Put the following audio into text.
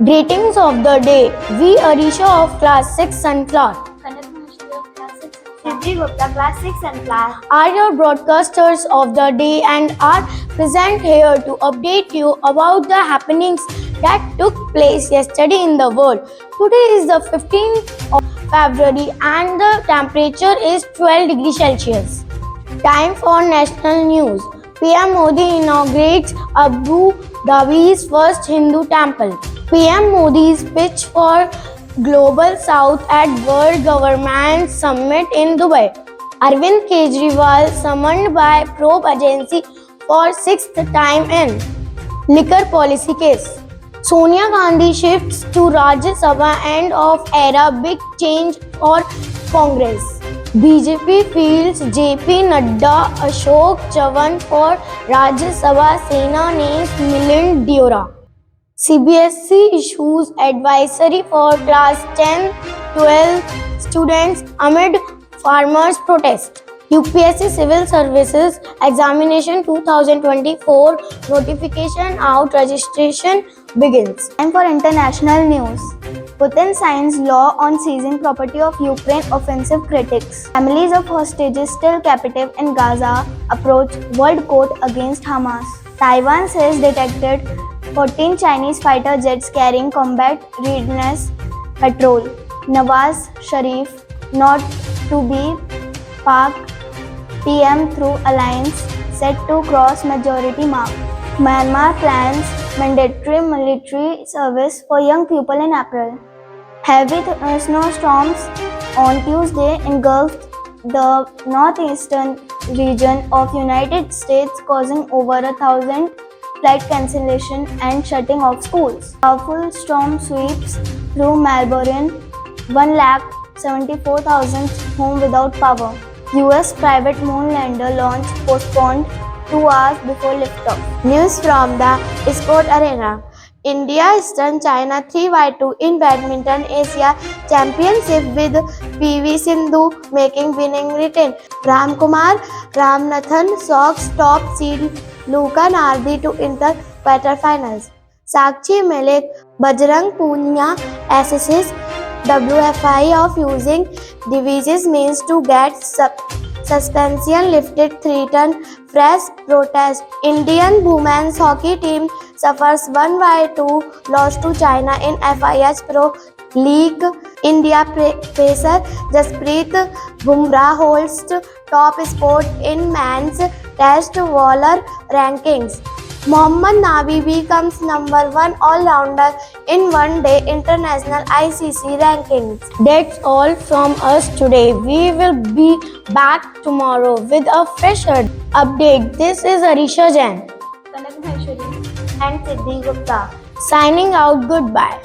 Greetings of the day. We Arisha of class 6 Sunflower Siddhi Gupta, class 6 and class. are your broadcasters of the day and are present here to update you about the happenings that took place yesterday in the world. Today is the 15th of February and the temperature is 12 degrees Celsius. Time for national news. PM Modi inaugurates Abu Dhabi's first Hindu temple. PM Modi's pitch for Global South at World Government Summit in Dubai. Arvind Kejriwal summoned by probe agency for sixth time in liquor policy case. Sonia Gandhi shifts to Rajya Sabha, end of era, big change for Congress. BJP fields JP Nadda, Ashok Chavan for Rajya Sabha, Sena names Milind Deora. CBSE issues advisory for class 10-12 students amid farmers' protest. UPSC Civil Services Examination 2024 notification out, registration begins. Time for international news. Putin signs law on seizing property of Ukraine, offensive critics. Families of hostages still captive in Gaza approach World Court against Hamas. Taiwan says detected 14 Chinese fighter jets carrying combat readiness patrol. Nawaz Sharif not to be Pak PM through alliance set to cross majority mark. Myanmar plans mandatory military service for young people in April. Heavy snowstorms on Tuesday engulfed the northeastern region of United States, causing over 1,000 flight cancellation and shutting of schools. Powerful storm sweeps through Melbourne, 1,74,000 home without power. US private moon lander launch postponed 2 hours before liftoff. News from the Sport Arena. India stunned China 3-2 in Badminton Asia Championship with PV Sindhu making winning return. Ramkumar Ramanathan shocks top seed Luka Nardi to enter quarterfinals. Sakshi Malik Bajrang Punia assesses WFI of using devices means to get suspension lifted 3-ton fresh protest. Indian women's hockey team suffers 1-2 loss to China in FIH Pro League. India pacer Jasprit Bumrah holds top spot in men's test bowler rankings. Mohammad Nabi becomes number 1 all-rounder in one-day international ICC rankings. That's all from us today. We will be back tomorrow with a fresh update. This is Arisha Jain Kanak Maheshwari and Siddhi Gupta signing out. Goodbye.